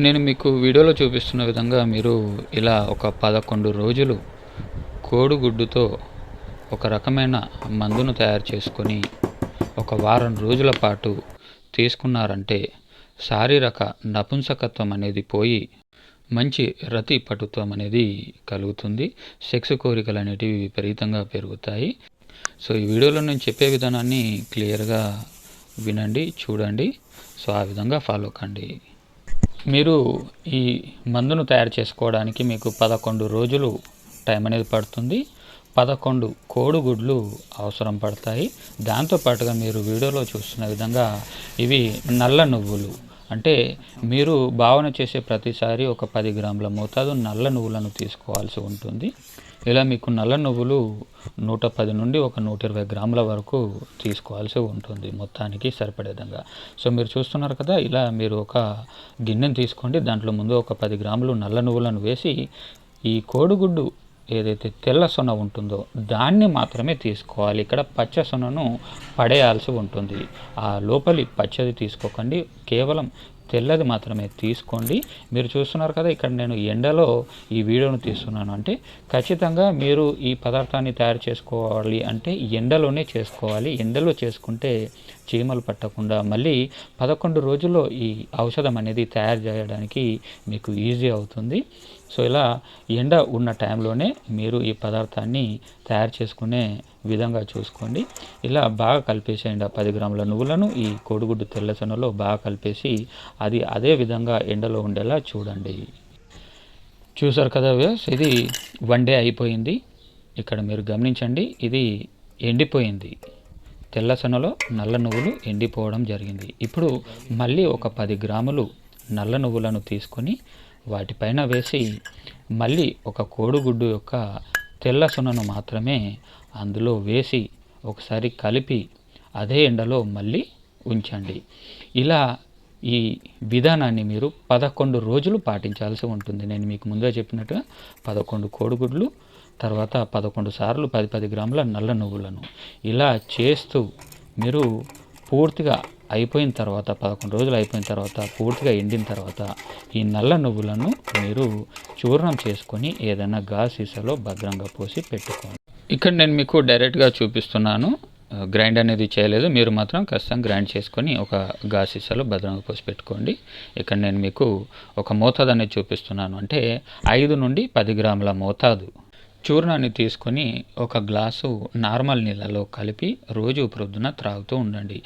నేను మీకు వీడియోలో చూపిస్తున్న విధంగా మీరు ఇలా ఒక 11 రోజులు కోడిగుడ్డుతో ఒక రకమైన మందును తయారు చేసుకొని ఒక వారం రోజుల పాటు తీసుకున్నారంటే శారీరక నపుంసకత్వం అనేది పోయి మంచి రతి పటుత్వం అనేది కలుగుతుంది. సెక్స్ కోరికలు అనేటివి విపరీతంగా పెరుగుతాయి. సో ఈ వీడియోలో నేను చెప్పే విధానాన్ని క్లియర్గా వినండి, చూడండి. సో ఆ విధంగా ఫాలో కండి. మీరు ఈ మందును తయారు చేసుకోవడానికి మీకు 11 రోజులు టైం అనేది పడుతుంది. 11 కోడిగుడ్లు అవసరం పడతాయి. దాంతోపాటుగా మీరు వీడియోలో చూస్తున్న విధంగా ఇవి నల్ల నువ్వులు, అంటే మీరు భావన చేసే ప్రతిసారి ఒక 10 గ్రాముల మోతాదు నల్ల నువ్వులను తీసుకోవాల్సి ఉంటుంది. ఇలా మీకు నల్ల నువ్వులు 110 నుండి ఒక 120 గ్రాముల వరకు తీసుకోవాల్సి ఉంటుంది మొత్తానికి సరిపడే విధంగా. సో మీరు చూస్తున్నారు కదా, ఇలా మీరు ఒక గిన్నెను తీసుకోండి. దాంట్లో ముందు ఒక 10 గ్రాములు నల్ల నువ్వులను వేసి ఈ కోడిగుడ్డు ఏదైతే తెల్ల సొన ఉంటుందో దాన్ని మాత్రమే తీసుకోవాలి. ఇక్కడ పచ్చ సొనను పడేయాల్సి ఉంటుంది. ఆ లోపలి పచ్చది తీసుకోకండి, కేవలం తెల్లది మాత్రమే తీసుకోండి. మీరు చూస్తున్నారు కదా, ఇక్కడ నేను ఎండలో ఈ వీడియోను తీస్తున్నాను. అంటే ఖచ్చితంగా మీరు ఈ పదార్థాన్ని తయారు చేసుకోవాలి అంటే ఎండలోనే చేసుకోవాలి. ఎండలో చేసుకుంటే చీమలు పట్టకుండా మళ్ళీ 11 రోజుల్లో ఈ ఔషధం అనేది తయారు చేయడానికి మీకు ఈజీ అవుతుంది. సో ఇలా ఎండ ఉన్న టైంలోనే మీరు ఈ పదార్థాన్ని తయారు చేసుకునే విధంగా చూసుకోండి. ఇలా బాగా కలిపేసేయండి. 10 గ్రాముల నువ్వులను ఈ కోడిగుడ్డు తెల్లసొనలో బాగా కలిపేసి అది అదే విధంగా ఎండలో ఉండేలా చూడండి. చూసారు కదా వ్యూవర్స్, ఇది 1 డే అయిపోయింది. ఇక్కడ మీరు గమనించండి, ఇది ఎండిపోయింది. తెల్లసొనలో నల్ల నువ్వులు ఎండిపోవడం జరిగింది. ఇప్పుడు మళ్ళీ ఒక 10 గ్రాములు నల్ల నువ్వులను తీసుకొని వాటిపైన వేసి మళ్ళీ ఒక కోడిగుడ్డు యొక్క తెల్ల సొనను మాత్రమే అందులో వేసి ఒకసారి కలిపి అదే ఎండలో మళ్ళీ ఉంచండి. ఇలా ఈ విధానాన్ని మీరు 11 రోజులు పాటించాల్సి ఉంటుంది. నేను మీకు ముందే చెప్పినట్టుగా 11 కోడిగుడ్లు, తర్వాత 11 సార్లు 10 గ్రాముల నల్ల నువ్వులను ఇలా చేస్తూ మీరు పూర్తిగా అయిపోయిన తర్వాత 11 రోజులు అయిపోయిన తర్వాత పూర్తిగా ఎండిన తర్వాత ఈ నల్ల నువ్వులను మీరు చూర్ణం చేసుకొని ఏదైనా గాజు సీసాలో భద్రంగా పోసి పెట్టుకోండి. ఇక్కడ నేను మీకు డైరెక్ట్గా చూపిస్తున్నాను, గ్రైండ్ అనేది చేయలేదు. మీరు మాత్రం ఖచ్చితంగా గ్రైండ్ చేసుకొని ఒక గాజు సీసాలో భద్రంగా పోసి పెట్టుకోండి. ఇక్కడ నేను మీకు ఒక మోతాదు అనేది చూపిస్తున్నాను. అంటే 5 నుండి 10 గ్రాముల మోతాదు చూర్ణాన్ని తీసుకొని ఒక గ్లాసు నార్మల్ నీళ్ళలో కలిపి రోజు ప్రొద్దున త్రాగుతూ ఉండండి.